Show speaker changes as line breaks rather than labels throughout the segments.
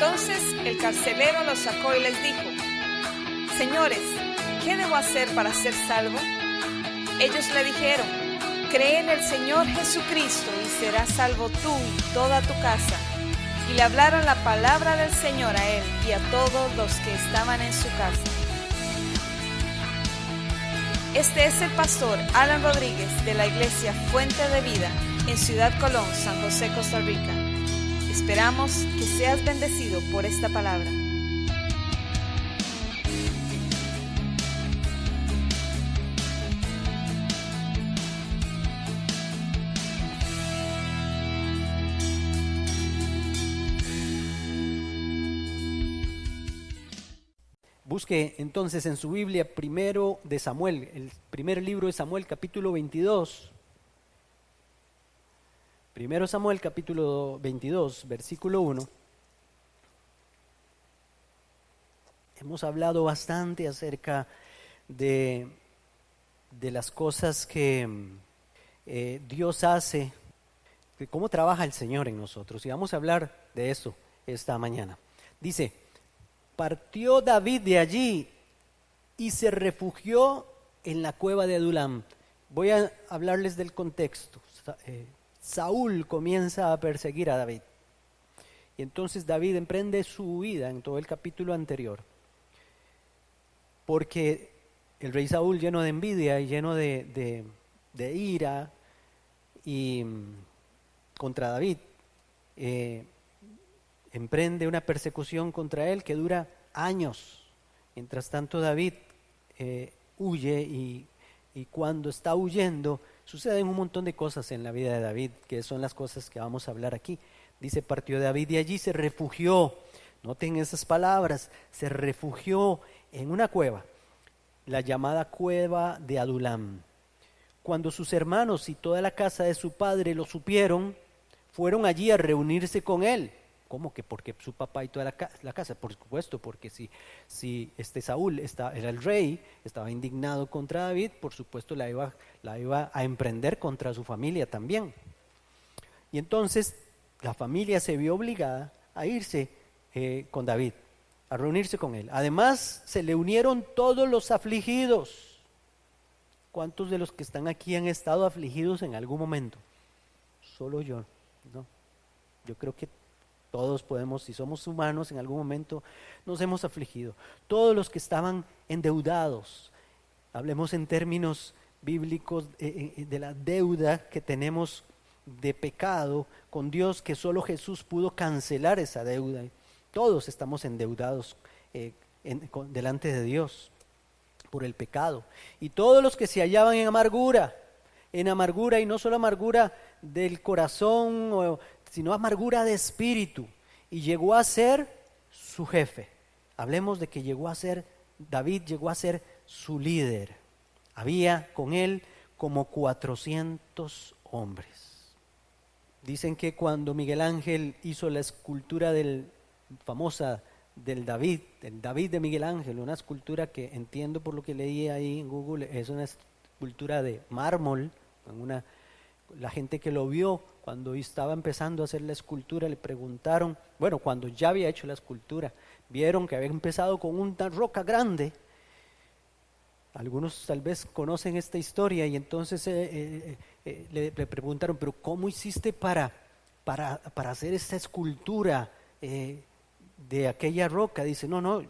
Entonces el carcelero los sacó y les dijo: Señores, ¿qué debo hacer para ser salvo? Ellos le dijeron: Cree en el Señor Jesucristo y serás salvo tú y toda tu casa. Y le hablaron la palabra del Señor a él y a todos los que estaban en su casa. Este es el pastor Alan Rodríguez de la iglesia Fuente de Vida en Ciudad Colón, San José, Costa Rica. Esperamos que seas bendecido por esta palabra.
Busque entonces en su Biblia primero de Samuel, el primer libro de Samuel, capítulo 22. Primero Samuel, capítulo 22, versículo 1. Hemos hablado bastante acerca de las cosas que Dios hace, de cómo trabaja el Señor en nosotros. Y vamos a hablar de eso esta mañana. Dice: partió David de allí y se refugió en la cueva de Adulam. Voy a hablarles del contexto. Saúl comienza a perseguir a David. Y entonces David emprende su huida en todo el capítulo anterior. Porque el rey Saúl, lleno de envidia y lleno de ira y contra David, emprende una persecución contra él que dura años. Mientras tanto David huye y cuando está huyendo suceden un montón de cosas en la vida de David, que son las cosas que vamos a hablar aquí. Dice: partió David de allí, se refugió. Noten esas palabras: se refugió en una cueva, la llamada cueva de Adulam. Cuando sus hermanos y toda la casa de su padre lo supieron, fueron allí a reunirse con él. ¿Cómo que porque su papá y toda la casa? Por supuesto, porque si Saúl era el rey, estaba indignado contra David, por supuesto la iba a emprender contra su familia también. Y entonces la familia se vio obligada a irse con David, a reunirse con él. Además se le unieron todos los afligidos. ¿Cuántos de los que están aquí han estado afligidos en algún momento? Solo yo, ¿no? Yo creo que todos podemos, si somos humanos, en algún momento nos hemos afligido. Todos los que estaban endeudados, hablemos en términos bíblicos de la deuda que tenemos de pecado con Dios, que solo Jesús pudo cancelar esa deuda. Todos estamos endeudados delante de Dios por el pecado. Y todos los que se hallaban en amargura y no solo amargura del corazón, sino amargura de espíritu, y llegó a ser su jefe. Hablemos de que David llegó a ser su líder. Había con él como 400 hombres. Dicen que cuando Miguel Ángel hizo la escultura famosa del David de Miguel Ángel, una escultura que entiendo por lo que leí ahí en Google, es una escultura de mármol. La gente que lo vio cuando estaba empezando a hacer la escultura le preguntaron, cuando ya había hecho la escultura, vieron que había empezado con una roca grande. Algunos tal vez conocen esta historia y entonces le preguntaron: pero ¿cómo hiciste para hacer esta escultura de aquella roca? Dice: no,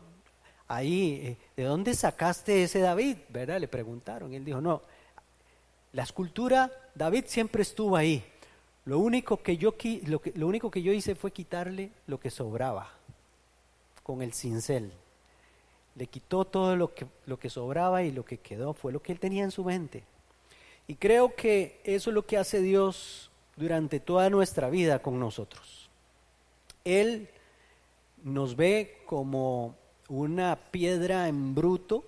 ahí, ¿de dónde sacaste ese David? ¿Verdad? Le preguntaron y él dijo: no, la escultura, David siempre estuvo ahí. Lo único que yo hice fue quitarle lo que sobraba con el cincel. Le quitó todo lo que sobraba y lo que quedó fue lo que él tenía en su mente. Y creo que eso es lo que hace Dios durante toda nuestra vida con nosotros. Él nos ve como una piedra en bruto.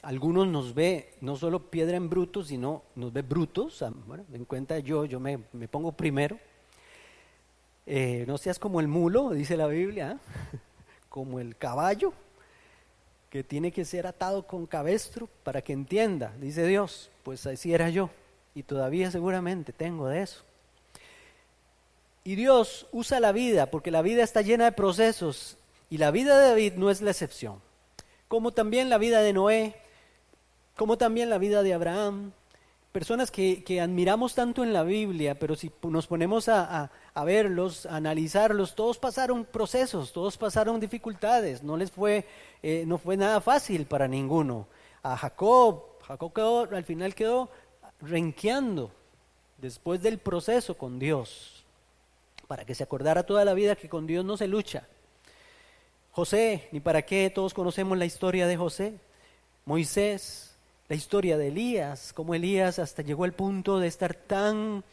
Algunos nos ve no solo piedra en bruto, sino nos ve brutos. En cuenta yo me pongo primero. No seas como el mulo, dice la Biblia, como el caballo, que tiene que ser atado con cabestro para que entienda, dice Dios. Pues así era yo, y todavía seguramente tengo de eso. Y Dios usa la vida, porque la vida está llena de procesos, y la vida de David no es la excepción. Como también la vida de Noé, como también la vida de Abraham, personas que admiramos tanto en la Biblia, pero si nos ponemos a verlos, a analizarlos, todos pasaron procesos, todos pasaron dificultades, no fue nada fácil para ninguno. A Jacob al final quedó renqueando después del proceso con Dios, para que se acordara toda la vida que con Dios no se lucha. José, ni para qué, todos conocemos la historia de José. Moisés, la historia de Elías, cómo Elías hasta llegó al punto de estar tan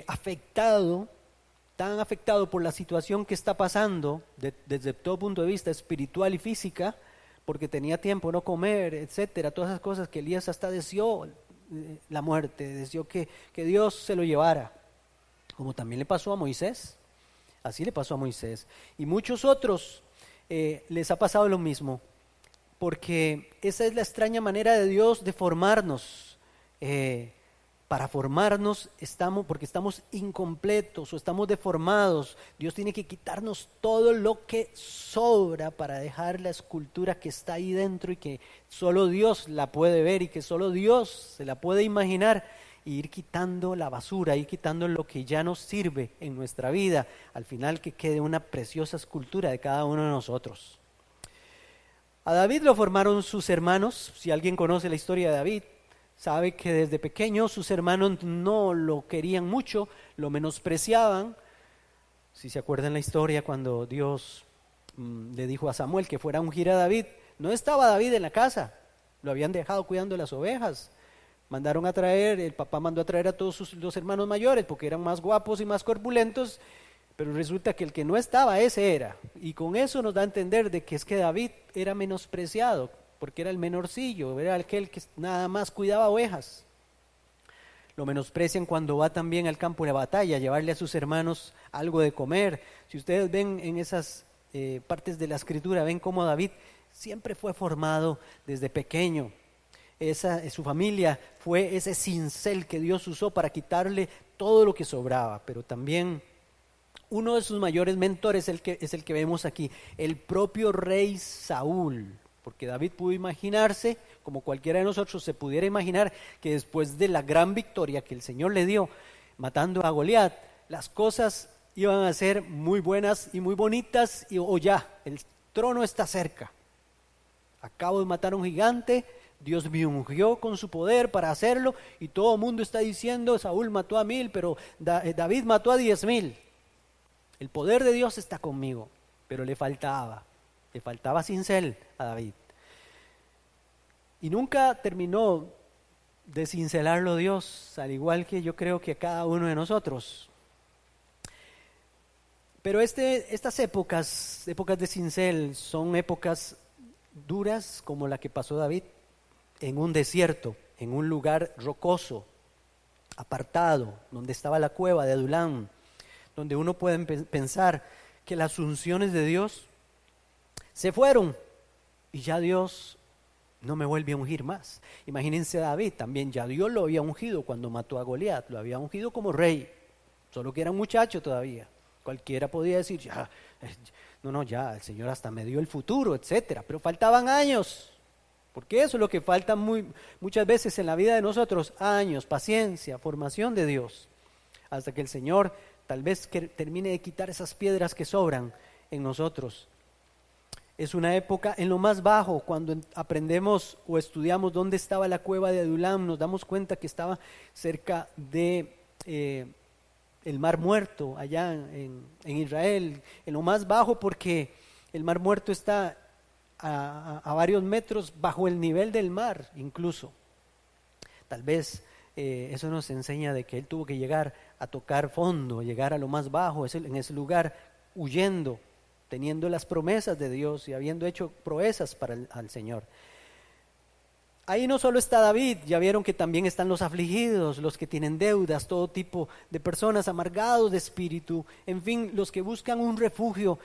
afectado por la situación que está pasando desde todo punto de vista espiritual y física, porque tenía tiempo no comer, etcétera, todas esas cosas que Elías hasta deseó la muerte, deseó que Dios se lo llevara, como también le pasó a Moisés. Así le pasó a Moisés. Y muchos otros les ha pasado lo mismo, porque esa es la extraña manera de Dios de formarnos. Para formarnos porque estamos incompletos o estamos deformados. Dios tiene que quitarnos todo lo que sobra para dejar la escultura que está ahí dentro y que solo Dios la puede ver y que solo Dios se la puede imaginar, y ir quitando la basura, ir quitando lo que ya nos sirve en nuestra vida, al final que quede una preciosa escultura de cada uno de nosotros. A David lo formaron sus hermanos. Si alguien conoce la historia de David, sabe que desde pequeño sus hermanos no lo querían mucho, lo menospreciaban. Si se acuerdan la historia cuando Dios le dijo a Samuel que fuera a ungir a David, no estaba David en la casa, lo habían dejado cuidando las ovejas. El papá mandó a traer a todos los hermanos mayores porque eran más guapos y más corpulentos, pero resulta que el que no estaba, ese era. Y con eso nos da a entender de que es que David era menospreciado, porque era el menorcillo, era aquel que nada más cuidaba ovejas. Lo menosprecian cuando va también al campo de batalla a llevarle a sus hermanos algo de comer. Si ustedes ven en esas partes de la escritura, ven cómo David siempre fue formado desde pequeño. Su familia fue ese cincel que Dios usó para quitarle todo lo que sobraba, pero también uno de sus mayores mentores es el que vemos aquí, el propio rey Saúl, porque David pudo imaginarse, como cualquiera de nosotros se pudiera imaginar, que después de la gran victoria que el Señor le dio matando a Goliat, las cosas iban a ser muy buenas y muy bonitas, ya, el trono está cerca, acabo de matar a un gigante, Dios me ungió con su poder para hacerlo, y todo el mundo está diciendo, Saúl mató a 1000, pero David mató a 10,000. El poder de Dios está conmigo, pero le faltaba cincel a David. Y nunca terminó de cincelarlo Dios, al igual que yo creo que a cada uno de nosotros. Pero estas épocas de cincel son épocas duras como la que pasó David, en un desierto, en un lugar rocoso, apartado, donde estaba la cueva de Adulam, donde uno puede pensar que las unciones de Dios se fueron y ya Dios no me vuelve a ungir más. Imagínense a David, también ya Dios lo había ungido cuando mató a Goliat, lo había ungido como rey, solo que era un muchacho todavía. Cualquiera podía decir, ya, el Señor hasta me dio el futuro, etcétera, pero faltaban años. Porque eso es lo que falta muchas veces en la vida de nosotros, años, paciencia, formación de Dios, hasta que el Señor tal vez termine de quitar esas piedras que sobran en nosotros. Es una época en lo más bajo, cuando aprendemos o estudiamos dónde estaba la cueva de Adulam, nos damos cuenta que estaba cerca de el Mar Muerto, allá en Israel, en lo más bajo, porque el Mar Muerto está a varios metros bajo el nivel del mar incluso. Tal vez eso nos enseña de que él tuvo que llegar a tocar fondo, llegar a lo más bajo, en ese lugar, huyendo, teniendo las promesas de Dios y habiendo hecho proezas al Señor. Ahí no solo está David, ya vieron que también están los afligidos, los que tienen deudas, todo tipo de personas amargados de espíritu, en fin, los que buscan un refugio.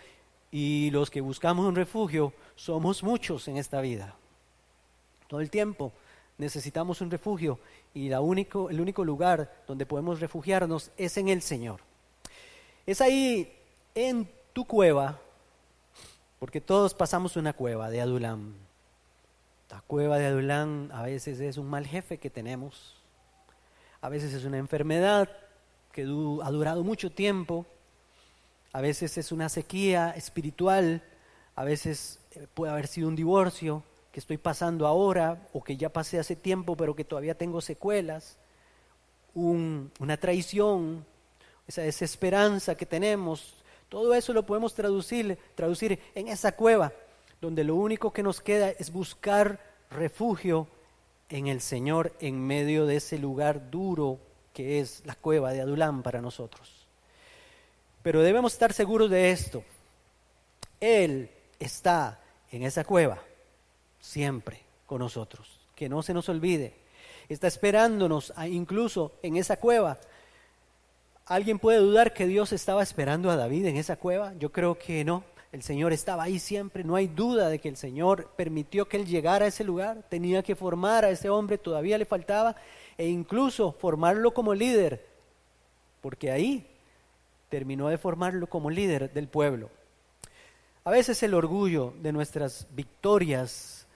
Y los que buscamos un refugio somos muchos en esta vida. Todo el tiempo necesitamos un refugio y el único lugar donde podemos refugiarnos es en el Señor. Es ahí en tu cueva, porque todos pasamos una cueva de Adulam. La cueva de Adulam a veces es un mal jefe que tenemos, a veces es una enfermedad que ha durado mucho tiempo, a veces es una sequía espiritual, a veces puede haber sido un divorcio que estoy pasando ahora o que ya pasé hace tiempo pero que todavía tengo secuelas, una traición, esa desesperanza que tenemos. Todo eso lo podemos traducir en esa cueva, donde lo único que nos queda es buscar refugio en el Señor en medio de ese lugar duro que es la cueva de Adulam para nosotros. Pero debemos estar seguros de esto: Él está en esa cueva siempre con nosotros, que no se nos olvide. Está esperándonos incluso en esa cueva. ¿Alguien puede dudar que Dios estaba esperando a David en esa cueva? Yo creo que no. El Señor estaba ahí siempre. No hay duda de que el Señor permitió que él llegara a ese lugar. Tenía que formar a ese hombre, todavía le faltaba, e incluso formarlo como líder, porque ahí terminó de formarlo como líder del pueblo. A veces el orgullo de nuestras victorias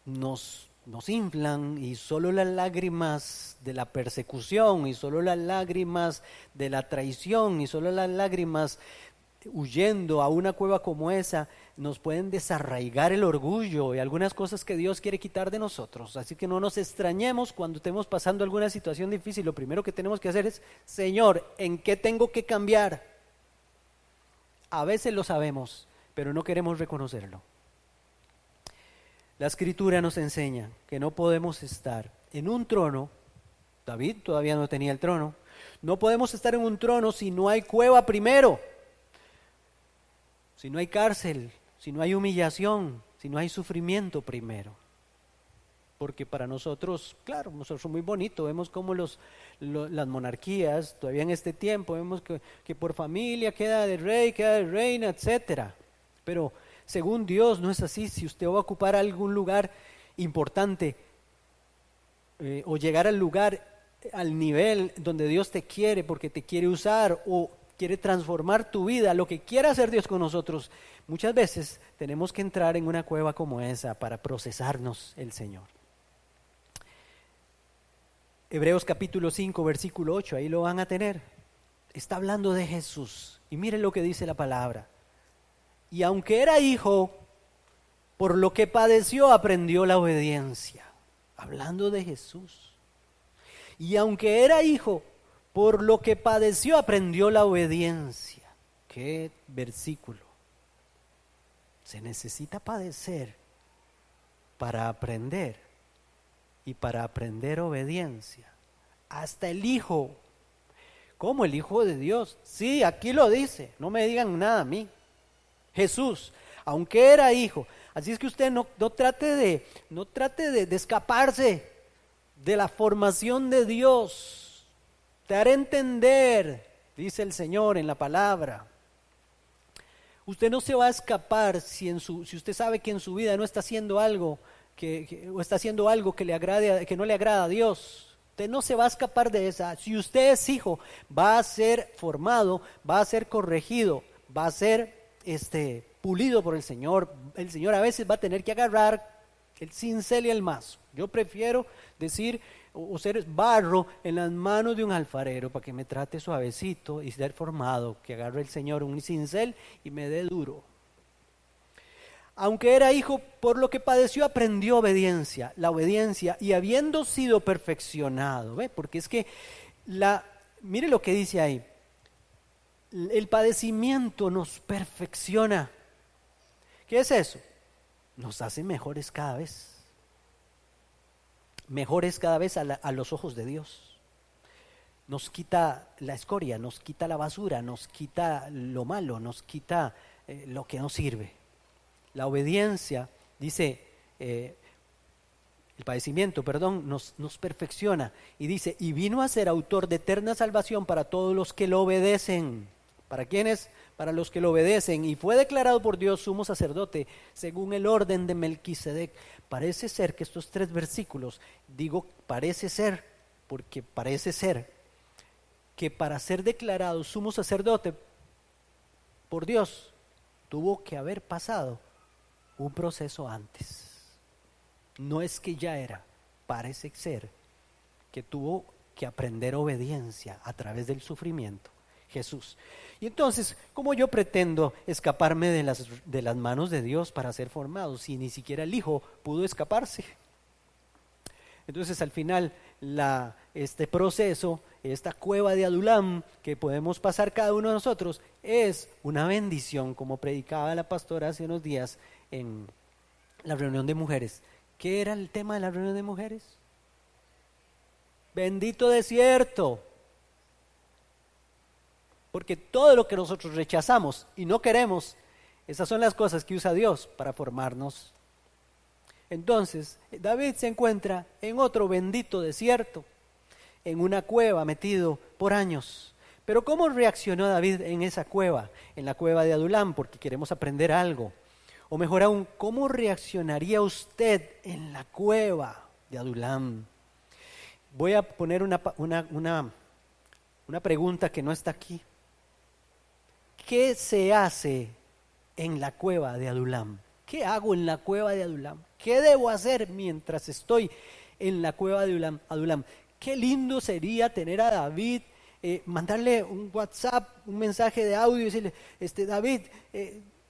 nos inflan, y solo las lágrimas de la persecución, y solo las lágrimas de la traición, y solo las lágrimas huyendo a una cueva como esa nos pueden desarraigar el orgullo y algunas cosas que Dios quiere quitar de nosotros. Así que no nos extrañemos cuando estemos pasando alguna situación difícil. Lo primero que tenemos que hacer es: Señor, ¿en qué tengo que cambiar? A veces lo sabemos, pero no queremos reconocerlo. La Escritura nos enseña que no podemos estar en un trono. David todavía no tenía el trono. No podemos estar en un trono si no hay cueva primero, si no hay cárcel, si no hay humillación, si no hay sufrimiento primero. Porque para nosotros, claro, nosotros somos muy bonitos, vemos cómo las monarquías, todavía en este tiempo, vemos que por familia queda de rey, queda de reina, etcétera. Pero según Dios no es así. Si usted va a ocupar algún lugar importante o llegar al lugar, al nivel donde Dios te quiere, porque te quiere usar o quiere transformar tu vida, lo que quiera hacer Dios con nosotros, muchas veces tenemos que entrar en una cueva como esa para procesarnos el Señor. Hebreos capítulo 5, versículo 8, ahí lo van a tener. Está hablando de Jesús y miren lo que dice la palabra. Y aunque era hijo, por lo que padeció aprendió la obediencia. Hablando de Jesús. Y aunque era hijo, por lo que padeció aprendió la obediencia. Qué versículo. Se necesita padecer para aprender, y para aprender obediencia. Hasta el hijo, como el Hijo de Dios. Sí, aquí lo dice, no me digan nada a mí. Jesús, aunque era hijo. Así es que usted no trate de escaparse de la formación de Dios. Te haré entender, dice el Señor en la palabra. Usted no se va a escapar si usted sabe que en su vida no está haciendo algo o está haciendo algo que no le agrada a Dios. Usted no se va a escapar de esa. Si usted es hijo, va a ser formado, va a ser corregido, va a ser pulido por el Señor. El Señor a veces va a tener que agarrar el cincel y el mazo. Yo prefiero decir o ser barro en las manos de un alfarero para que me trate suavecito y ser formado, que agarre el Señor un cincel y me dé duro. Aunque era hijo, por lo que padeció aprendió obediencia, la obediencia, y habiendo sido perfeccionado, ¿ve? Porque es que mire lo que dice ahí, el padecimiento nos perfecciona. ¿Qué es eso? Nos hace mejores cada vez a los ojos de Dios. Nos quita la escoria, nos quita la basura, nos quita lo malo, nos quita lo que no sirve. La obediencia, dice, el padecimiento, nos perfecciona. Y dice, y vino a ser autor de eterna salvación para todos los que lo obedecen. ¿Para quiénes? Para los que lo obedecen. Y fue declarado por Dios sumo sacerdote según el orden de Melquisedec. Parece ser que estos 3 versículos, digo parece ser, porque parece ser, que para ser declarado sumo sacerdote por Dios, tuvo que haber pasado un proceso antes. No es que ya era, parece ser que tuvo que aprender obediencia a través del sufrimiento, Jesús. Y entonces, ¿cómo yo pretendo escaparme de las manos de Dios para ser formado si ni siquiera el Hijo pudo escaparse? Entonces, al final, este proceso, esta cueva de Adulam que podemos pasar cada uno de nosotros, es una bendición, como predicaba la pastora hace unos días en la reunión de mujeres. ¿Qué era el tema de la reunión de mujeres? Bendito desierto. Porque todo lo que nosotros rechazamos y no queremos, esas son las cosas que usa Dios para formarnos. Entonces, David se encuentra en otro bendito desierto, en una cueva metido por años. Pero ¿cómo reaccionó David en esa cueva, en la cueva de Adulam? Porque queremos aprender algo. O mejor aún, ¿cómo reaccionaría usted en la cueva de Adulam? Voy a poner una pregunta que no está aquí. ¿Qué se hace en la cueva de Adulam? ¿Qué hago en la cueva de Adulam? ¿Qué debo hacer mientras estoy en la cueva de Adulam? Qué lindo sería tener a David, mandarle un WhatsApp, un mensaje de audio y decirle, David,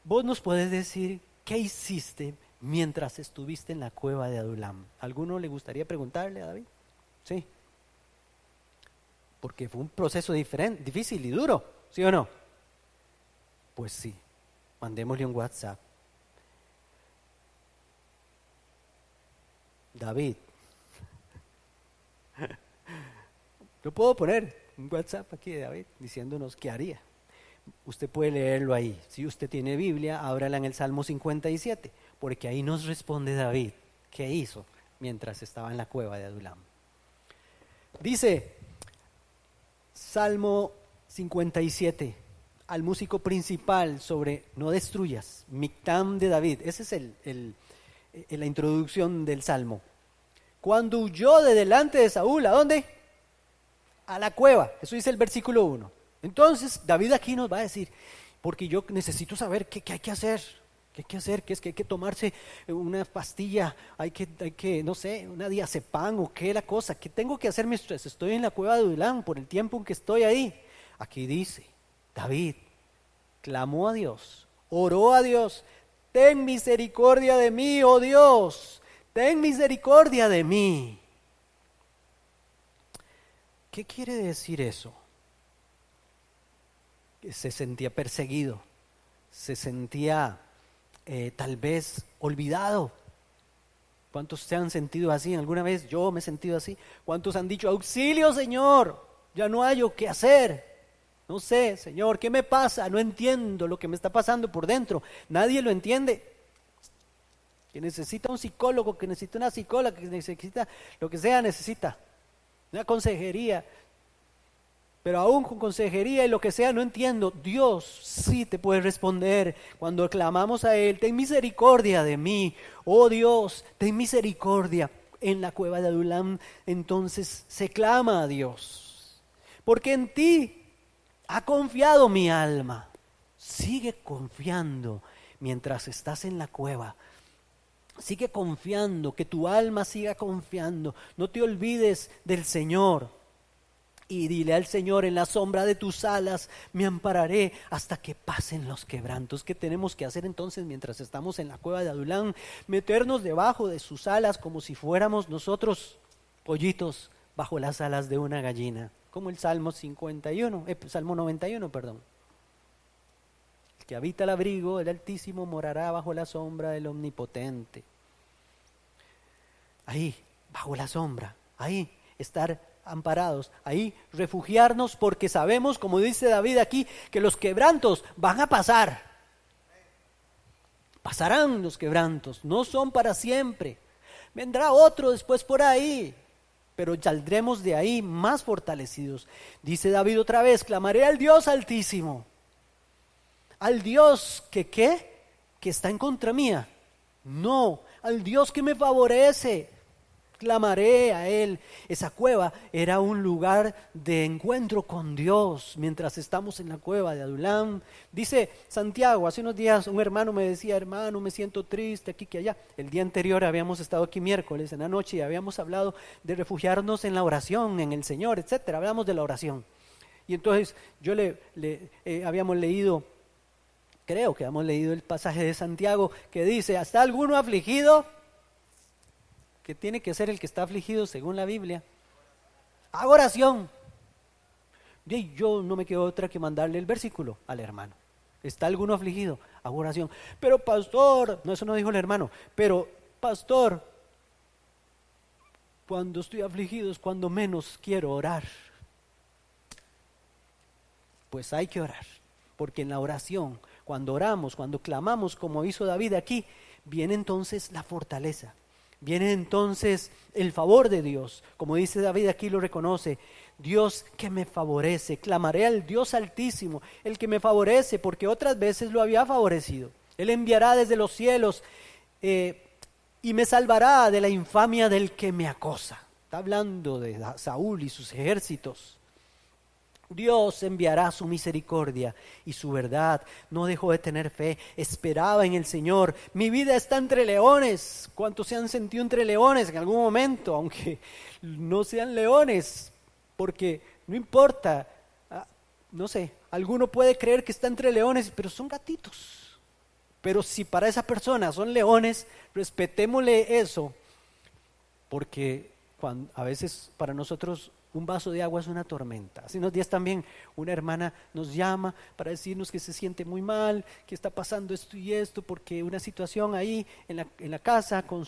vos nos podés decir qué hiciste mientras estuviste en la cueva de Adulam. ¿Alguno le gustaría preguntarle a David? Sí. Porque fue un proceso difícil y duro, ¿sí o no? Pues sí, mandémosle un WhatsApp. David, yo puedo poner un WhatsApp aquí de David diciéndonos qué haría. Usted puede leerlo ahí. Si usted tiene Biblia, ábrala en el Salmo 57, porque ahí nos responde David qué hizo mientras estaba en la cueva de Adulam. Dice Salmo 57 al músico principal sobre no destruyas, Mictam de David. Esa es la introducción del Salmo. Cuando huyó de delante de Saúl, ¿a dónde? A la cueva. Eso dice el versículo 1. Entonces David aquí nos va a decir, porque yo necesito saber qué hay que hacer. ¿Qué hay que hacer? ¿Qué es que hay que tomarse una pastilla? Hay que, no sé, una diazepam o qué la cosa. ¿Qué tengo que hacer mientras estoy en la cueva de Adulam por el tiempo en que estoy ahí? Aquí dice, David clamó a Dios, oró a Dios, ten misericordia de mí, oh Dios, ten misericordia de mí. ¿Qué quiere decir eso? Que se sentía perseguido, se sentía tal vez olvidado. ¿Cuántos se han sentido así alguna vez? Yo me he sentido así. ¿Cuántos han dicho, auxilio Señor, ya no hallo qué hacer? No sé, Señor, ¿qué me pasa? No entiendo lo que me está pasando por dentro. Nadie lo entiende. Que necesita un psicólogo, que necesita una psicóloga, que necesita lo que sea, necesita una consejería. Pero aún con consejería y lo que sea, no entiendo. Dios sí te puede responder cuando clamamos a Él. Ten misericordia de mí, oh Dios, ten misericordia. En la cueva de Adulam, entonces se clama a Dios. Porque en ti ha confiado mi alma. Sigue confiando mientras estás en la cueva. Sigue confiando, que tu alma siga confiando. No te olvides del Señor. Y dile al Señor, en la sombra de tus alas me ampararé hasta que pasen los quebrantos. ¿Qué tenemos que hacer entonces mientras estamos en la cueva de Adulam? Meternos debajo de sus alas como si fuéramos nosotros pollitos bajo las alas de una gallina. Como el Salmo 91, perdón. El que habita el abrigo del Altísimo morará bajo la sombra del Omnipotente. Ahí, bajo la sombra, ahí estar amparados, ahí refugiarnos, porque sabemos, como dice David aquí, que los quebrantos van a pasar. Pasarán los quebrantos, no son para siempre. Vendrá otro después por ahí, pero saldremos de ahí más fortalecidos. Dice David otra vez, clamaré al Dios Altísimo, al Dios que está en contra mía. No, al Dios que me favorece. clamaré a Él. Esa cueva era un lugar de encuentro con Dios mientras estamos en la cueva de Adulam. Dice Santiago, hace unos días un hermano me decía, hermano, me siento triste aquí que allá. El día anterior habíamos estado aquí miércoles en la noche y habíamos hablado de refugiarnos en la oración, en el Señor, etcétera. Hablamos de la oración. Y entonces yo habíamos leído, creo que habíamos leído el pasaje de Santiago que dice, ¿está alguno afligido? Que tiene que ser el que está afligido según la Biblia. Haga oración. Y yo no me quedo otra que mandarle el versículo al hermano. ¿Está alguno afligido? Haga oración. Pero pastor, no, eso no dijo el hermano, pero pastor, cuando estoy afligido es cuando menos quiero orar. Pues hay que orar, porque en la oración, cuando oramos, cuando clamamos como hizo David aquí, viene entonces la fortaleza. Viene entonces el favor de Dios, como dice David aquí lo reconoce, Dios que me favorece, clamaré al Dios Altísimo, el que me favorece, porque otras veces lo había favorecido. Él enviará desde los cielos y me salvará de la infamia del que me acosa. Está hablando de Saúl y sus ejércitos. Dios enviará su misericordia y su verdad. No dejó de tener fe, esperaba en el Señor. Mi vida está entre leones. ¿Cuántos se han sentido entre leones en algún momento? Aunque no sean leones, porque no importa, no sé, alguno puede creer que está entre leones, pero son gatitos. Pero si para esa persona son leones, respetémosle eso, porque a veces para nosotros un vaso de agua es una tormenta. Hace unos días también una hermana nos llama para decirnos que se siente muy mal, que está pasando esto y esto, porque una situación ahí en la casa con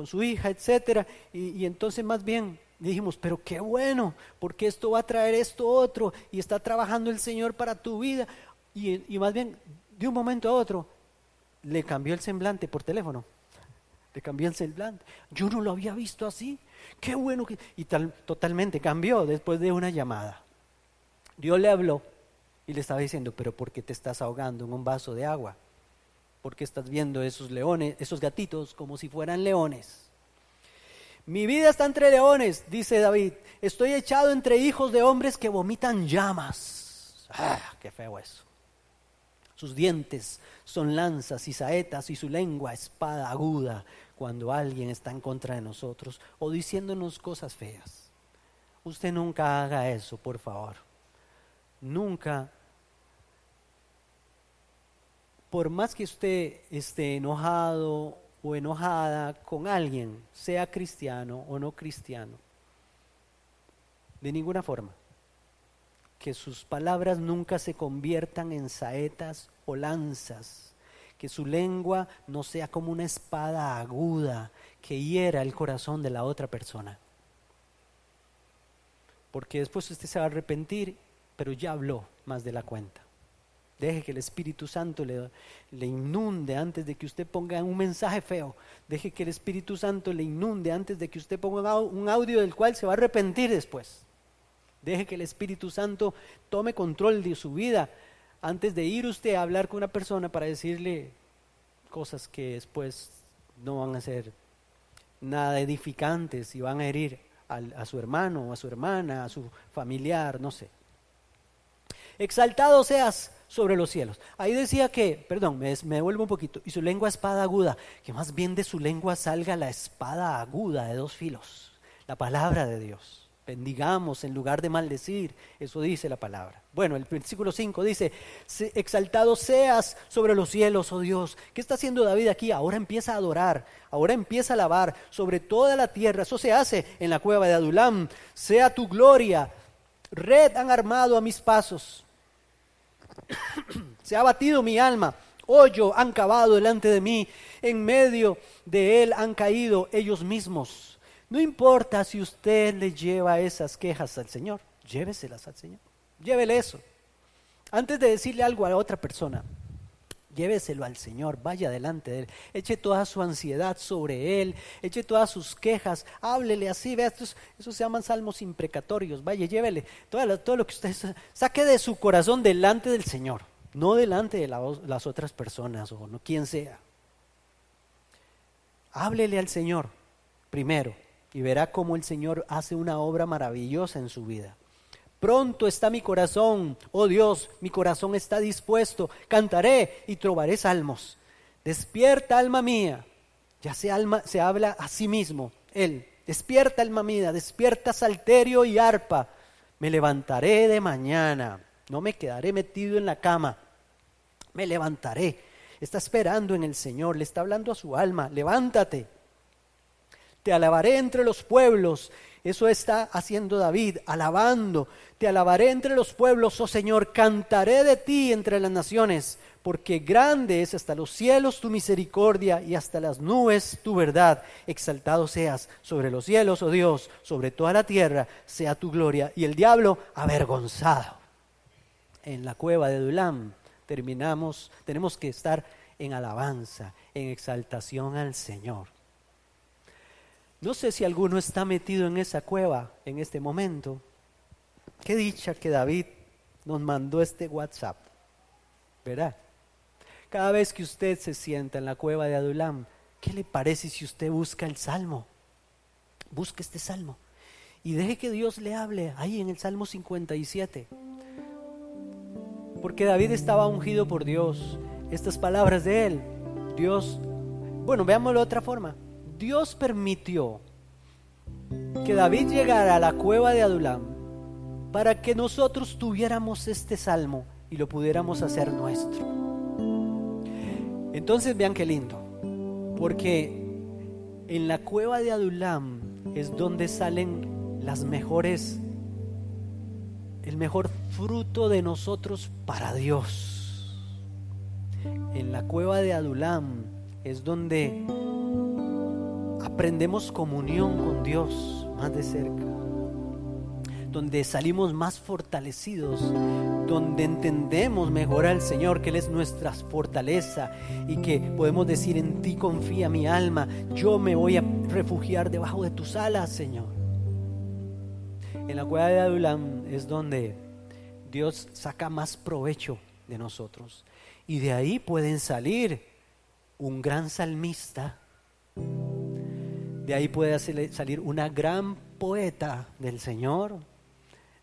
su hija, etcétera. Y entonces más bien dijimos, pero qué bueno, porque esto va a traer esto otro, y está trabajando el Señor para tu vida. Y más bien, de un momento a otro, le cambió el semblante por teléfono. Le cambió el semblante. Yo no lo había visto así. Qué bueno que... Y totalmente cambió después de una llamada. Dios le habló y le estaba diciendo, pero ¿por qué te estás ahogando en un vaso de agua? ¿Por qué estás viendo esos leones, esos gatitos como si fueran leones? Mi vida está entre leones, dice David. Estoy echado entre hijos de hombres que vomitan llamas. Qué feo eso. Sus dientes son lanzas y saetas y su lengua espada aguda cuando alguien está en contra de nosotros o diciéndonos cosas feas. Usted nunca haga eso, por favor. Nunca. Por más que usted esté enojado o enojada con alguien, sea cristiano o no cristiano, de ninguna forma, que sus palabras nunca se conviertan en saetas o lanzas, que su lengua no sea como una espada aguda que hiera el corazón de la otra persona. Porque después usted se va a arrepentir, pero ya habló más de la cuenta. Deje que el Espíritu Santo le inunde antes de que usted ponga un mensaje feo. Deje que el Espíritu Santo le inunde antes de que usted ponga un audio del cual se va a arrepentir después. Deje que el Espíritu Santo tome control de su vida antes de ir usted a hablar con una persona para decirle cosas que después no van a ser nada edificantes y van a herir a su hermano, a su hermana, a su familiar, no sé. Exaltado seas sobre los cielos. Ahí decía que, perdón, me devuelvo un poquito, y su lengua espada aguda, que más bien de su lengua salga la espada aguda de dos filos, la palabra de Dios. Bendigamos en lugar de maldecir, eso dice la palabra. Bueno, el versículo 5 dice, exaltado seas sobre los cielos, oh Dios. ¿Qué está haciendo David aquí? Ahora empieza a adorar, ahora empieza a alabar sobre toda la tierra. Eso se hace en la cueva de Adulam. Sea tu gloria. Red han armado a mis pasos. Se ha batido mi alma. Hoyo han cavado delante de mí. En medio de él han caído ellos mismos. No importa si usted le lleva esas quejas al Señor, lléveselas al Señor, llévele eso. Antes de decirle algo a la otra persona, lléveselo al Señor, vaya delante de Él, eche toda su ansiedad sobre Él, eche todas sus quejas, háblele así, vea, eso se llaman salmos imprecatorios, vaya, llévele todo lo que usted saque de su corazón delante del Señor, no delante de las otras personas o no quien sea. Háblele al Señor primero. y verá cómo el Señor hace una obra maravillosa en su vida. Pronto está mi corazón, oh Dios, mi corazón está dispuesto, cantaré y trovaré salmos. Despierta, alma mía. Ya se habla a sí mismo, él. Despierta, alma mía, despierta, salterio y arpa. Me levantaré de mañana, no me quedaré metido en la cama. Me levantaré. Está esperando en el Señor, le está hablando a su alma. Levántate. Te alabaré entre los pueblos. Eso está haciendo David, alabando. Te alabaré entre los pueblos, oh Señor. Cantaré de ti entre las naciones, porque grande es hasta los cielos tu misericordia y hasta las nubes tu verdad. Exaltado seas sobre los cielos, oh Dios, sobre toda la tierra sea tu gloria. Y el diablo avergonzado. En la cueva de Adulam tenemos que estar en alabanza, en exaltación al Señor. No sé si alguno está metido en esa cueva en este momento. Qué dicha que David nos mandó este WhatsApp, ¿verdad? Cada vez que usted se sienta en la cueva de Adulam, ¿qué le parece si usted busca el Salmo? Busque este Salmo y deje que Dios le hable ahí en el Salmo 57. Porque David estaba ungido por Dios. Estas palabras de él, veámoslo de otra forma. Dios permitió que David llegara a la cueva de Adulam para que nosotros tuviéramos este salmo y lo pudiéramos hacer nuestro. Entonces vean qué lindo, porque en la cueva de Adulam es donde salen el mejor fruto de nosotros para Dios. En la cueva de Adulam es donde aprendemos comunión con Dios más de cerca, donde salimos más fortalecidos, donde entendemos mejor al Señor, que Él es nuestra fortaleza y que podemos decir: en ti confía mi alma, yo me voy a refugiar debajo de tus alas, Señor. En la cueva de Adulam es donde Dios saca más provecho de nosotros, y de ahí pueden salir un gran salmista. De ahí puede salir una gran poeta del Señor.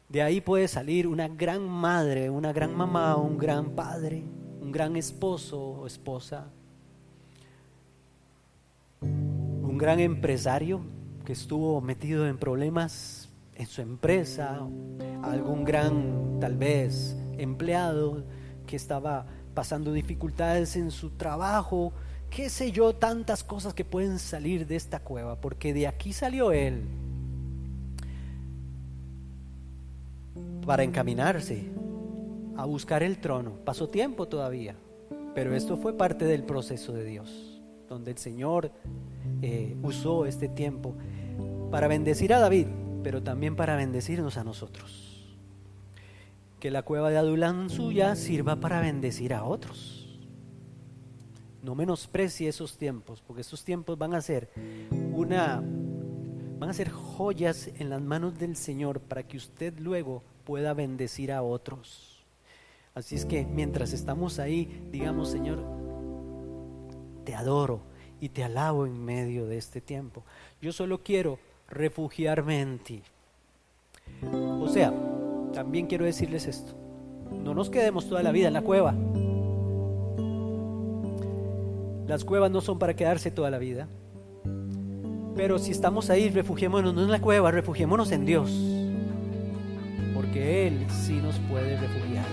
De ahí puede salir una gran madre, una gran mamá, un gran padre, un gran esposo o esposa. Un gran empresario que estuvo metido en problemas en su empresa. Algún gran, tal vez, empleado que estaba pasando dificultades en su trabajo. Qué sé yo, tantas cosas que pueden salir de esta cueva, porque de aquí salió él para encaminarse a buscar el trono. Pasó tiempo todavía, pero esto fue parte del proceso de Dios, donde el Señor usó este tiempo para bendecir a David, pero también para bendecirnos a nosotros. Que la cueva de Adulam suya sirva para bendecir a otros. No menosprecie esos tiempos, porque esos tiempos van a ser joyas en las manos del Señor para que usted luego pueda bendecir a otros. Así es que mientras estamos ahí, digamos: Señor, te adoro y te alabo en medio de este tiempo. Yo solo quiero refugiarme en ti. O sea, también quiero decirles esto: no nos quedemos toda la vida en la cueva. Las cuevas no son para quedarse toda la vida. Pero si estamos ahí, refugiémonos no en la cueva, refugiémonos en Dios, porque Él sí nos puede refugiar.